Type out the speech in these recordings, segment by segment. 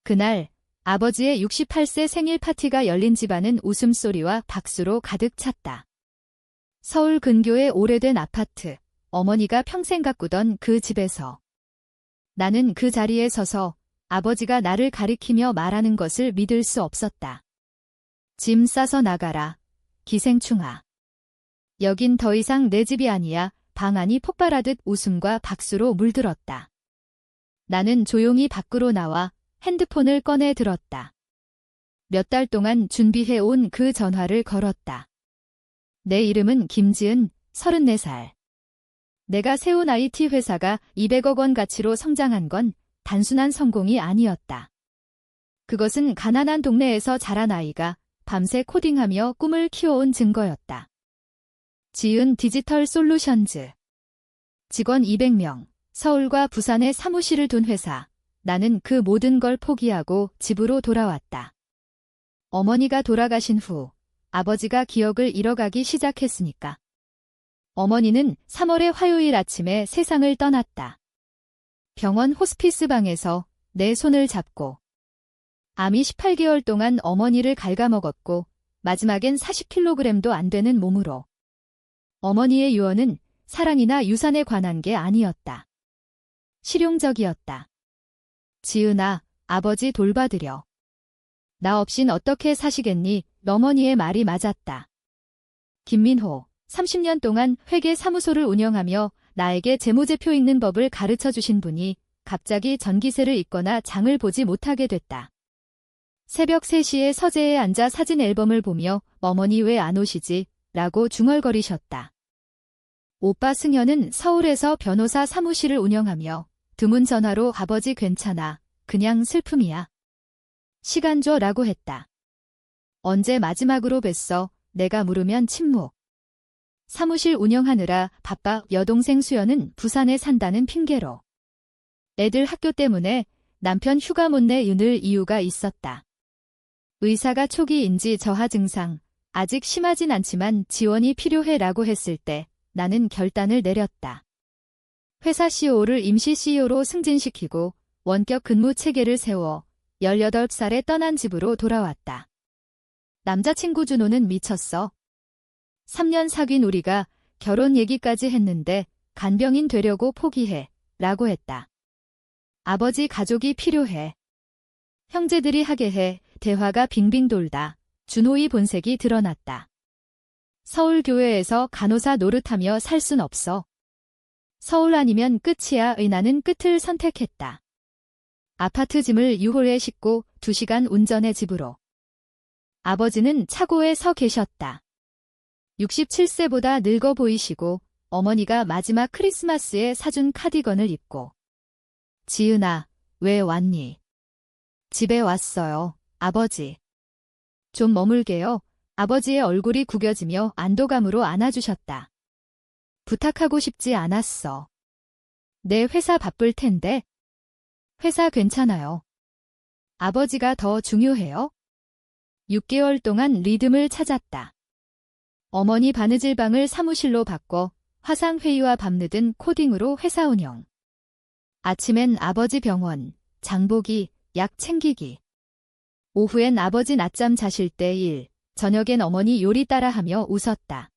그날 아버지의 68세 생일 파티가 열린 집안은 웃음소리와 박수로 가득 찼다. 서울 근교의 오래된 아파트, 어머니가 평생 가꾸던 그 집에서 나는 그 자리에 서서 아버지가 나를 가리키며 말하는 것을 믿을 수 없었다. 짐 싸서 나가라, 기생충아. 여긴 더 이상 내 집이 아니야. 방 안이 폭발하듯 웃음과 박수로 물들었다. 나는 조용히 밖으로 나와 핸드폰을 꺼내 들었다. 몇 달 동안 준비해온 그 전화를 걸었다. 내 이름은 김지은, 34살. 내가 세운 IT 회사가 200억 원 가치로 성장한 건 단순한 성공이 아니었다. 그것은 가난한 동네에서 자란 아이가 밤새 코딩하며 꿈을 키워온 증거였다. 지은 디지털 솔루션즈. 직원 200명, 서울과 부산에 사무실을 둔 회사. 나는 그 모든 걸 포기하고 집으로 돌아왔다. 어머니가 돌아가신 후 아버지가 기억을 잃어가기 시작했으니까. 어머니는 3월의 화요일 아침에 세상을 떠났다. 병원 호스피스 방에서 내 손을 잡고. 암이 18개월 동안 어머니를 갉아먹었고 마지막엔 40kg도 안 되는 몸으로. 어머니의 유언은 사랑이나 유산에 관한 게 아니었다. 실용적이었다. 지은아, 아버지 돌봐드려. 나 없인 어떻게 사시겠니? 어머니의 말이 맞았다. 김민호, 30년 동안 회계 사무소를 운영하며 나에게 재무제표 읽는 법을 가르쳐 주신 분이 갑자기 전기세를 잊거나 장을 보지 못하게 됐다. 새벽 3시에 서재에 앉아 사진 앨범을 보며 어머니 왜 안 오시지? 라고 중얼거리셨다. 오빠 승현은 서울에서 변호사 사무실을 운영하며 드문 전화로 아버지 괜찮아. 그냥 슬픔이야. 시간 줘 라고 했다. 언제 마지막으로 뵀어? 내가 물으면 침묵. 사무실 운영하느라 바빠. 여동생 수연은 부산에 산다는 핑계로. 애들 학교 때문에 남편 휴가 못 내 윤을 이유가 있었다. 의사가 초기 인지 저하 증상, 아직 심하진 않지만 지원이 필요해 라고 했을 때 나는 결단을 내렸다. 회사 CEO를 임시 CEO로 승진시키고 원격 근무 체계를 세워 18살에 떠난 집으로 돌아왔다. 남자친구 준호는 미쳤어. 3년 사귄 우리가 결혼 얘기까지 했는데 간병인 되려고 포기해 라고 했다. 아버지 가족이 필요해. 형제들이 하게 해. 대화가 빙빙 돌다 준호의 본색이 드러났다. 서울교회에서 간호사 노릇하며 살 순 없어. 서울 아니면 끝이야. 나는 끝을 선택했다. 아파트 짐을 유홀에 싣고 2시간 운전해 집으로. 아버지는 차고에 서 계셨다. 67세보다 늙어 보이시고 어머니가 마지막 크리스마스에 사준 카디건을 입고. 지은아, 왜 왔니? 집에 왔어요, 아버지. 좀 머물게요. 아버지의 얼굴이 구겨지며 안도감으로 안아주셨다. 부탁하고 싶지 않았어. 내 회사 바쁠 텐데. 회사 괜찮아요. 아버지가 더 중요해요. 6개월 동안 리듬을 찾았다. 어머니 바느질 방을 사무실로 바꿔 화상회의와 밤늦은 코딩으로 회사 운영. 아침엔 아버지 병원, 장보기, 약 챙기기. 오후엔 아버지 낮잠 자실 때 일, 저녁엔 어머니 요리 따라하며 웃었다.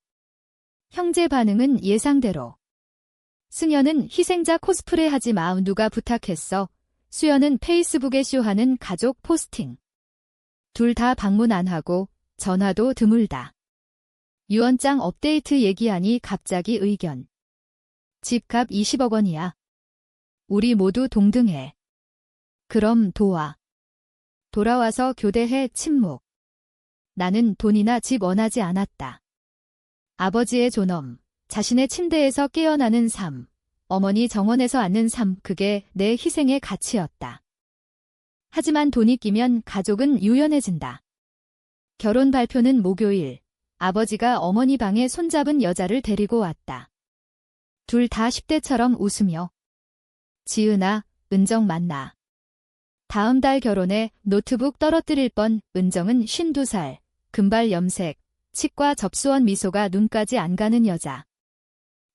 형제 반응은 예상대로. 승현은 희생자 코스프레 하지 마. 누가 부탁했어. 수연은 페이스북에 쇼하는 가족 포스팅. 둘 다 방문 안 하고 전화도 드물다. 유언장 업데이트 얘기하니 갑자기 의견. 집값 20억 원이야. 우리 모두 동등해. 그럼 도와. 돌아와서 교대해. 침묵. 나는 돈이나 집 원하지 않았다. 아버지의 존엄, 자신의 침대에서 깨어나는 삶, 어머니 정원에서 앉는 삶, 그게 내 희생의 가치였다. 하지만 돈이 끼면 가족은 유연해진다. 결혼 발표는 목요일, 아버지가 어머니 방에 손잡은 여자를 데리고 왔다. 둘 다 10대처럼 웃으며. 지은아, 은정 만나. 다음 달 결혼해. 노트북 떨어뜨릴 뻔. 은정은 52살, 금발 염색, 치과 접수원 미소가 눈까지 안 가는 여자.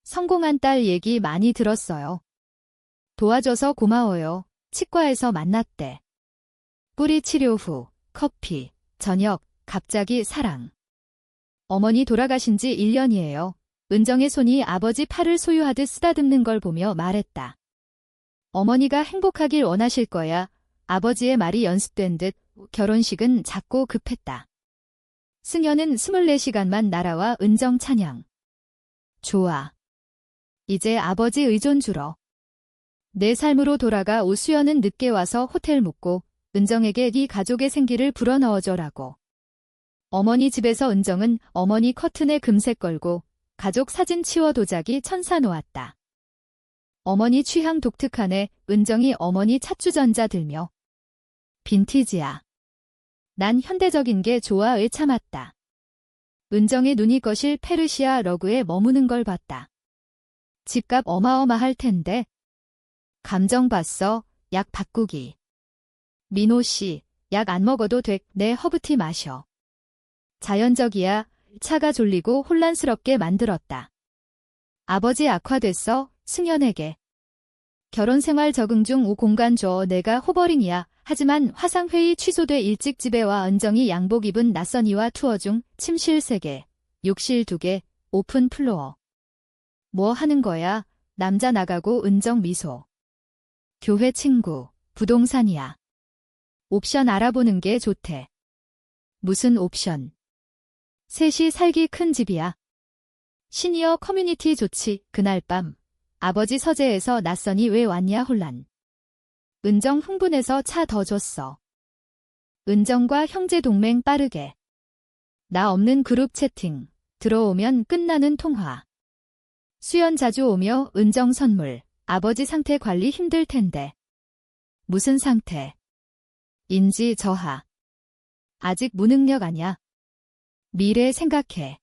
성공한 딸 얘기 많이 들었어요. 도와줘서 고마워요. 치과에서 만났대. 맞불이 치료 후, 커피, 저녁, 갑자기 사랑. 어머니 돌아가신 지 1년이에요. 은정의 손이 아버지 팔을 소유하듯 쓰다듬는 걸 보며 말했다. 어머니가 행복하길 원하실 거야. 아버지의 말이 연습된 듯 결혼식은 작고 급했다. 승현은 24시간만 날아와 은정 찬양. 좋아. 이제 아버지 의존 줄어. 내 삶으로 돌아가. 오수연은 늦게 와서 호텔 묵고 은정에게 네 가족의 생기를 불어넣어줘라고. 어머니 집에서 은정은 어머니 커튼에 금색 걸고 가족 사진 치워 도자기 천사 놓았다. 어머니 취향 독특하네. 은정이 어머니 찻주전자 들며. 빈티지야. 난 현대적인 게 좋아에 참았다. 은정의 눈이 거실 페르시아 러그에 머무는 걸 봤다. 집값 어마어마할 텐데. 감정 봤어. 약 바꾸기. 민호 씨, 약 안 먹어도 돼. 내 허브티 마셔. 자연적이야. 차가 졸리고 혼란스럽게 만들었다. 아버지 악화됐어. 승현에게. 결혼생활 적응 중. 오 공간 줘. 내가 호버링이야. 하지만 화상회의 취소돼. 일찍 집에 와. 은정이 양복 입은 낯선이와 투어 중. 침실 3개, 욕실 2개, 오픈 플로어. 뭐 하는 거야? 남자 나가고. 은정 미소. 교회 친구, 부동산이야. 옵션 알아보는 게 좋대. 무슨 옵션? 셋이 살기 큰 집이야. 시니어 커뮤니티 좋지. 그날 밤 아버지 서재에서 낯선이 왜 왔냐 혼란. 은정 흥분해서 차 더 줬어. 은정과 형제 동맹 빠르게. 나 없는 그룹 채팅. 들어오면 끝나는 통화. 수연 자주 오며. 은정 선물. 아버지 상태 관리 힘들 텐데. 무슨 상태? 인지 저하. 아직 무능력 아냐. 미래 생각해.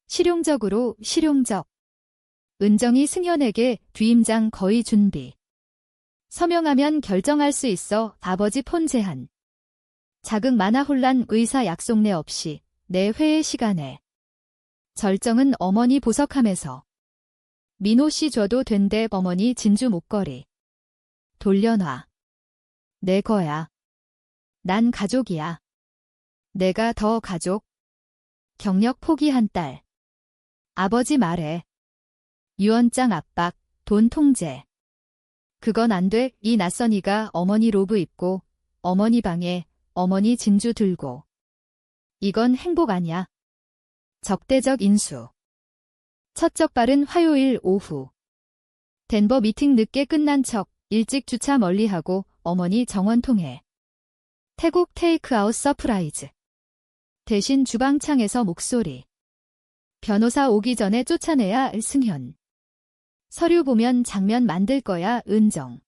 실용적으로. 실용적. 은정이 승현에게 뒤임장 거의 준비. 서명하면 결정할 수 있어. 아버지 폰 제한. 자극 많아. 혼란. 의사 약속 내 없이 내 회의 시간에. 절정은 어머니 보석함에서. 민호 씨 줘도 된대. 어머니 진주 목걸이. 돌려놔. 내 거야. 난 가족이야. 내가 더 가족. 경력 포기한 딸. 아버지 말해. 유언장 압박, 돈 통제. 그건 안 돼. 이 낯선이가 어머니 로브 입고 어머니 방에 어머니 진주 들고. 이건 행복 아니야. 적대적 인수. 첫 적발은 화요일 오후. 덴버 미팅 늦게 끝난 척 일찍 주차 멀리하고 어머니 정원 통해. 태국 테이크아웃 서프라이즈. 대신 주방창에서 목소리. 변호사 오기 전에 쫓아내야. 승현. 서류 보면 장면 만들 거야. 은정.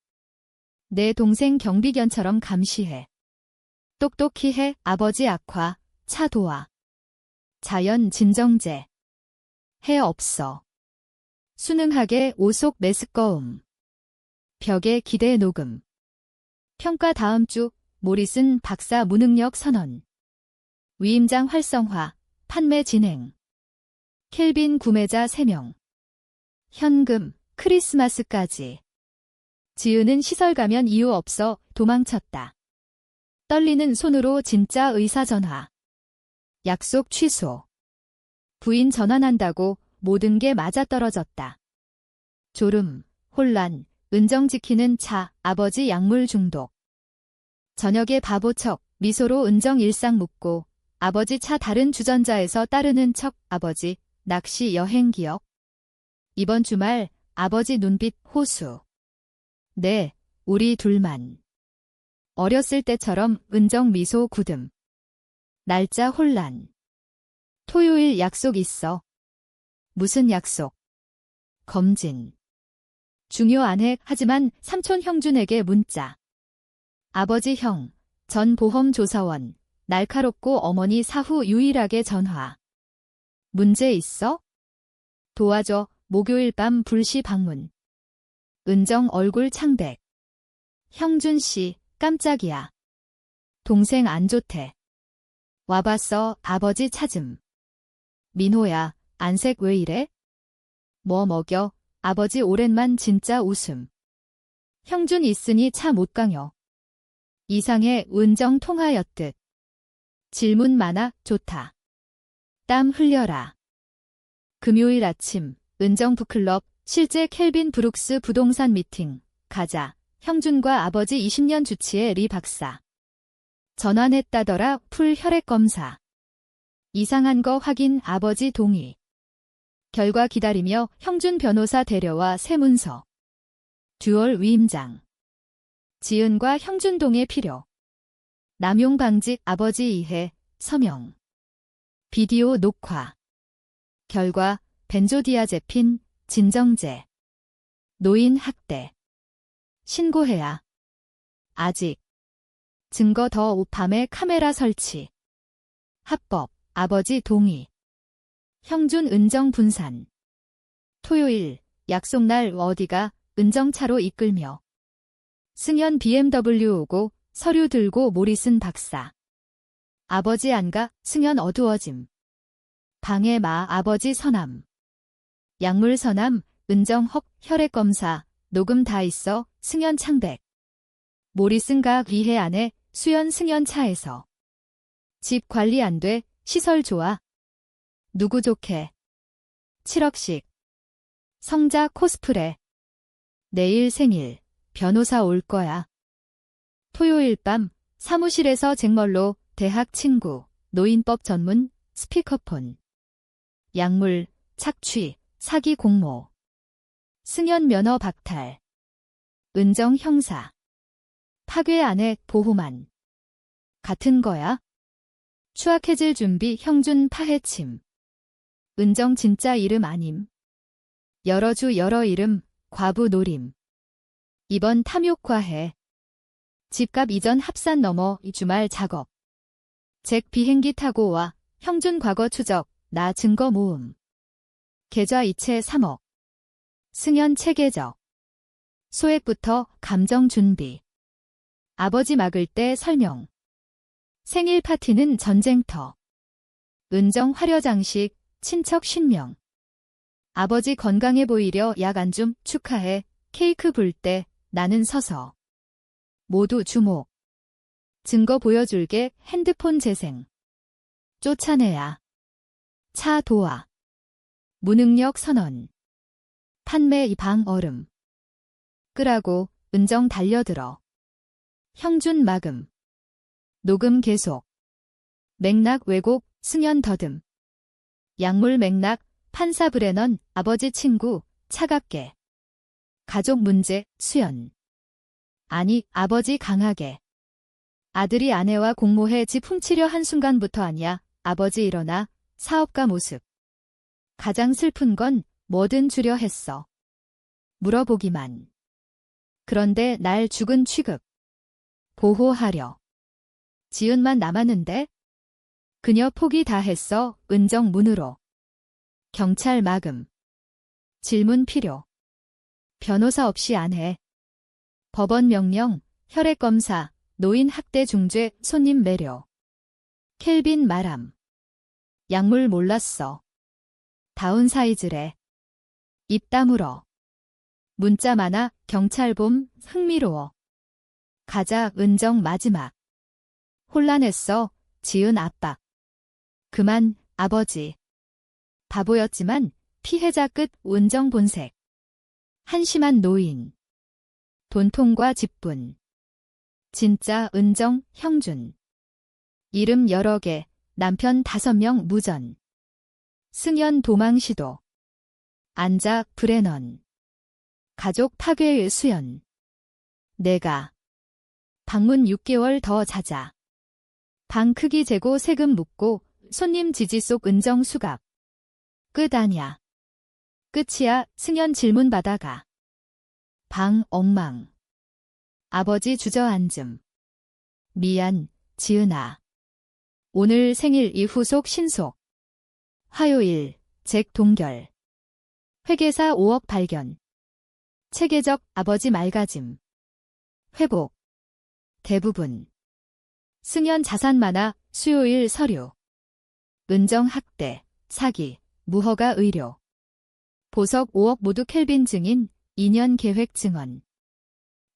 내 동생 경비견처럼 감시해. 똑똑히 해. 아버지 악화. 차 도와. 자연 진정제. 해 없어. 순응하게. 오속 메스꺼움. 벽에 기대 녹음. 평가 다음 주. 모리슨 박사 무능력 선언. 위임장 활성화. 판매 진행. 켈빈 구매자 3명. 현금. 크리스마스까지. 지은은 시설 가면 이유 없어. 도망쳤다. 떨리는 손으로 진짜 의사 전화. 약속 취소. 부인 전환한다고 모든 게 맞아떨어졌다. 졸음, 혼란, 은정 지키는 차, 아버지 약물 중독. 저녁에 바보척, 미소로 은정 일상 묻고 아버지 차 다른 주전자에서 따르는 척. 아버지, 낚시 여행 기억. 이번 주말 아버지 눈빛 호수. 네, 우리 둘만. 어렸을 때처럼. 은정 미소 굳음. 날짜 혼란. 토요일 약속 있어. 무슨 약속? 검진. 중요 안 해. 하지만 삼촌 형준에게 문자. 아버지 형, 전 보험조사원. 날카롭고 어머니 사후 유일하게 전화. 문제 있어? 도와줘. 목요일 밤 불시 방문. 은정 얼굴 창백. 형준 씨, 깜짝이야. 동생 안 좋대. 와봤어. 아버지 찾음. 민호야, 안색 왜 이래? 뭐 먹여? 아버지 오랜만 진짜 웃음. 형준 있으니 차 못 강여. 이상의 은정 통하였듯. 질문 많아 좋다. 땀 흘려라. 금요일 아침 은정 북클럽 실제 켈빈 브룩스 부동산 미팅 가자. 형준과 아버지 20년 주치의 리 박사. 전환했다더라 풀 혈액 검사. 이상한 거 확인 아버지 동의. 결과 기다리며 형준 변호사 데려와 새 문서. 듀얼 위임장. 지은과 형준 동의 필요. 남용 방지 아버지 이해 서명. 비디오 녹화. 결과 벤조디아제핀 진정제. 노인 학대. 신고해야. 아직. 증거 더 밤에 카메라 설치. 합법 아버지 동의. 형준 은정 분산. 토요일 약속날 어디가 은정차로 이끌며. 승연 BMW 오고 서류 들고 모리슨 박사. 아버지 안가 승연 어두워짐. 방해 마 아버지 서남. 약물 서남 은정 헉 혈액검사 녹음 다 있어 승연 창백. 모리슨 가 위해 안에 수연 승연 차에서. 집 관리 안 돼 시설 좋아. 누구 좋게. 7억씩. 성자 코스프레. 내일 생일. 변호사 올 거야. 토요일 밤 사무실에서 쟁멀로 대학 친구 노인법 전문 스피커폰. 약물 착취 사기 공모. 승연 면허 박탈. 은정 형사. 파괴 안에 보호만. 같은 거야? 추악해질 준비 형준 파헤침. 은정 진짜 이름 아님. 여러 주 여러 이름 과부 노림. 이번 탐욕과해. 집값 이전 합산 넘어 이 주말 작업. 잭 비행기 타고 와 형준 과거 추적 나 증거 모음. 계좌 이체 3억. 승연 체계적. 소액부터 감정 준비. 아버지 막을 때 설명. 생일 파티는 전쟁터. 은정 화려장식 친척 50명. 아버지 건강해 보이려 약 안 줌 축하해 케이크 불 때 나는 서서. 모두 주목. 증거 보여줄게 핸드폰 재생. 쫓아내야. 차 도와. 무능력 선언. 판매 이 방 얼음. 끄라고 은정 달려들어. 형준 막음. 녹음 계속. 맥락 왜곡 승연 더듬. 약물 맥락 판사 브레넌 아버지 친구 차갑게. 가족 문제 수연. 아니 아버지 강하게. 아들이 아내와 공모해 집 훔치려 한순간부터 아니야. 아버지 일어나 사업가 모습. 가장 슬픈 건 뭐든 주려 했어. 물어보기만. 그런데 날 죽은 취급. 보호하려. 지은만 남았는데? 그녀 포기 다 했어. 은정 문으로. 경찰 막음. 질문 필요. 변호사 없이 안 해. 법원 명령, 혈액검사, 노인 학대 중죄, 손님 매료. 켈빈 말함. 약물 몰랐어. 다운사이즈래. 입 다물어. 문자 많아, 경찰봄, 흥미로워. 가자, 은정 마지막. 혼란했어, 지은 압박. 그만, 아버지. 바보였지만 피해자 끝 은정 본색. 한심한 노인. 돈통과 직분. 진짜 은정, 형준. 이름 여러 개, 남편 5명 무전. 승연 도망 시도. 안작 브레넌. 가족 파괴의 수연. 내가. 방문 6개월 더 자자. 방 크기 재고 세금 묻고 손님 지지 속 은정 수갑. 끝 아냐. 끝이야. 승연 질문 받아가. 방 엉망. 아버지 주저앉음. 미안, 지은아. 오늘 생일 이후속 신속. 화요일, 잭 동결. 회계사 5억 발견. 체계적 아버지 맑아짐. 회복. 대부분. 승연 자산 많아 수요일 서류. 은정 학대, 사기, 무허가 의료. 보석 5억 모두 켈빈 증인 2년 계획 증언.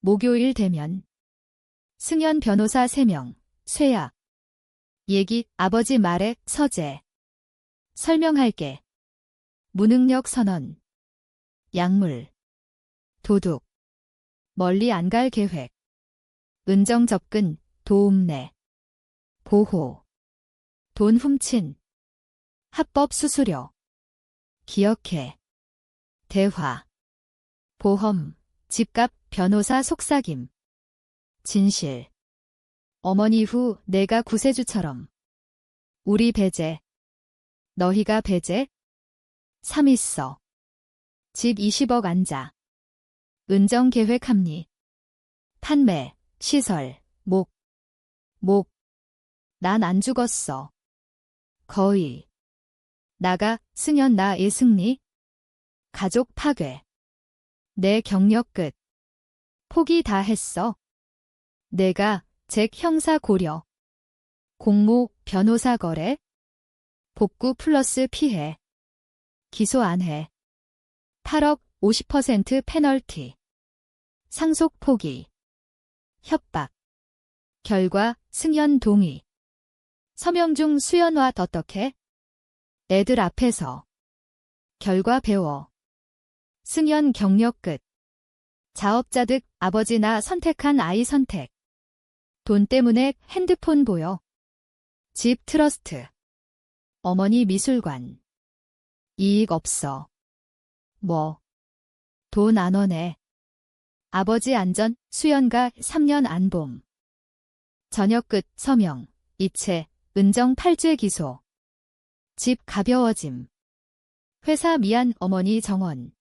목요일 대면. 승연 변호사 3명, 쇠약. 얘기, 아버지 말에, 서재. 설명할게. 무능력 선언. 약물. 도둑. 멀리 안 갈 계획. 은정 접근, 도움내. 보호. 돈 훔친. 합법 수수료. 기억해. 대화. 보험. 집값, 변호사 속삭임. 진실. 어머니 후 내가 구세주처럼. 우리 배제. 너희가 배제? 3 있어. 집 20억 앉아. 은정 계획 합리. 판매, 시설, 목. 난 안 죽었어. 거의. 나가, 승연 나 예승리. 가족 파괴. 내 경력 끝. 포기 다 했어. 내가, 잭 형사 고려. 공모, 변호사 거래. 복구 플러스 피해. 기소 안 해. 8억 50% 페널티. 상속 포기. 협박. 결과, 승연 동의. 서명중 수연화 어떻게? 애들 앞에서. 결과 배워. 승연 경력 끝. 자업자 득 아버지 나 선택한 아이 선택. 돈 때문에 핸드폰 보여. 집 트러스트. 어머니 미술관. 이익 없어. 뭐. 돈 안 원해. 아버지 안전, 수연가 3년 안봄. 저녁 끝, 서명, 이체, 은정 8죄 기소. 집 가벼워짐. 회사 미안 어머니 정원.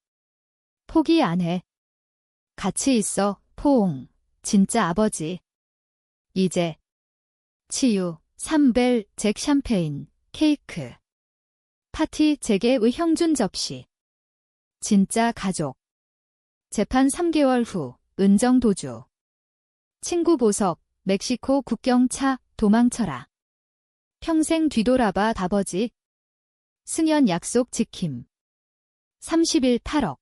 포기 안 해. 같이 있어, 포옹. 진짜 아버지. 이제. 치유, 삼벨, 잭 샴페인, 케이크. 파티 잭의 형준 접시. 진짜 가족. 재판 3개월 후, 은정 도주. 친구 보석, 멕시코 국경차, 도망쳐라. 평생 뒤돌아봐 아버지. 승연 약속 지킴. 30일 8억.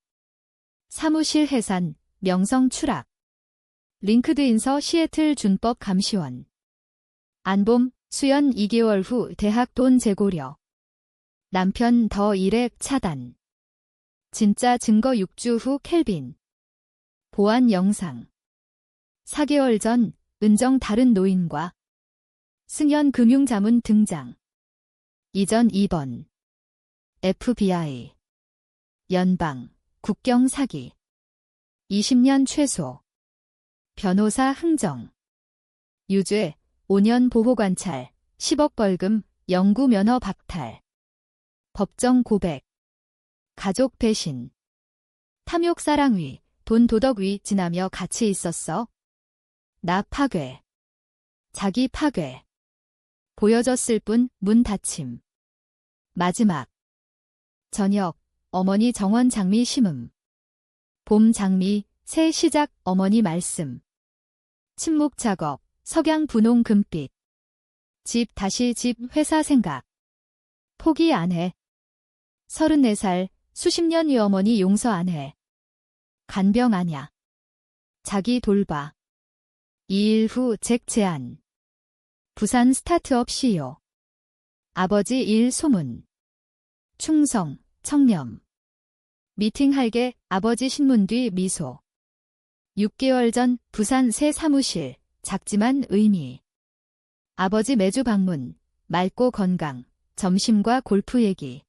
사무실 해산, 명성 추락. 링크드인서 시애틀 준법 감시원. 안봄, 수연 2개월 후 대학 돈 재고려. 남편 더 일액 차단. 진짜 증거 6주 후 켈빈. 보안 영상. 4개월 전 은정 다른 노인과 승연 금융자문 등장. 이전 2번. FBI. 연방. 국경 사기. 20년 최소. 변호사 흥정. 유죄. 5년 보호관찰. 10억 벌금. 영구 면허 박탈. 법정 고백. 가족 배신. 탐욕 사랑위. 돈 도덕위 지나며 같이 있었어. 나 파괴. 자기 파괴. 보여졌을 뿐 문 닫힘. 마지막. 저녁. 어머니 정원 장미 심음. 봄 장미, 새 시작 어머니 말씀. 침묵 작업, 석양 분홍 금빛. 집 다시 집 회사 생각. 포기 안 해. 34살, 수십 년 위 어머니 용서 안 해. 간병 아냐. 자기 돌봐. 2일 후 잭 제안. 부산 스타트업 CEO. 아버지 일 소문. 충성, 청렴. 미팅할게 아버지 신문 뒤 미소. 6개월 전 부산 새 사무실, 작지만 의미. 아버지 매주 방문, 맑고 건강, 점심과 골프 얘기.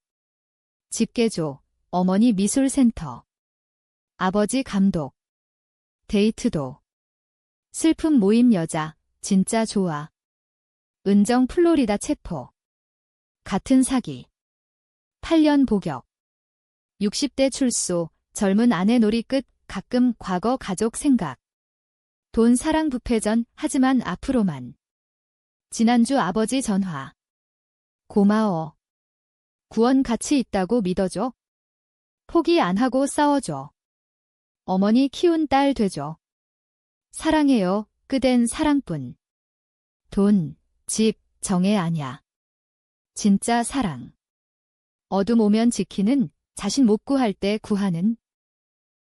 집게조, 어머니 미술센터. 아버지 감독. 데이트도. 슬픔 모임 여자, 진짜 좋아. 은정 플로리다 체포. 같은 사기. 8년 복역. 60대 출소, 젊은 아내 놀이 끝, 가끔 과거 가족 생각. 돈 사랑 부패전, 하지만 앞으로만. 지난주 아버지 전화. 고마워. 구원 가치 있다고 믿어줘. 포기 안 하고 싸워줘. 어머니 키운 딸 되줘. 사랑해요, 그댄 사랑뿐. 돈, 집, 정애 아냐. 진짜 사랑. 어둠 오면 지키는, 자신 못 구할 때 구하는.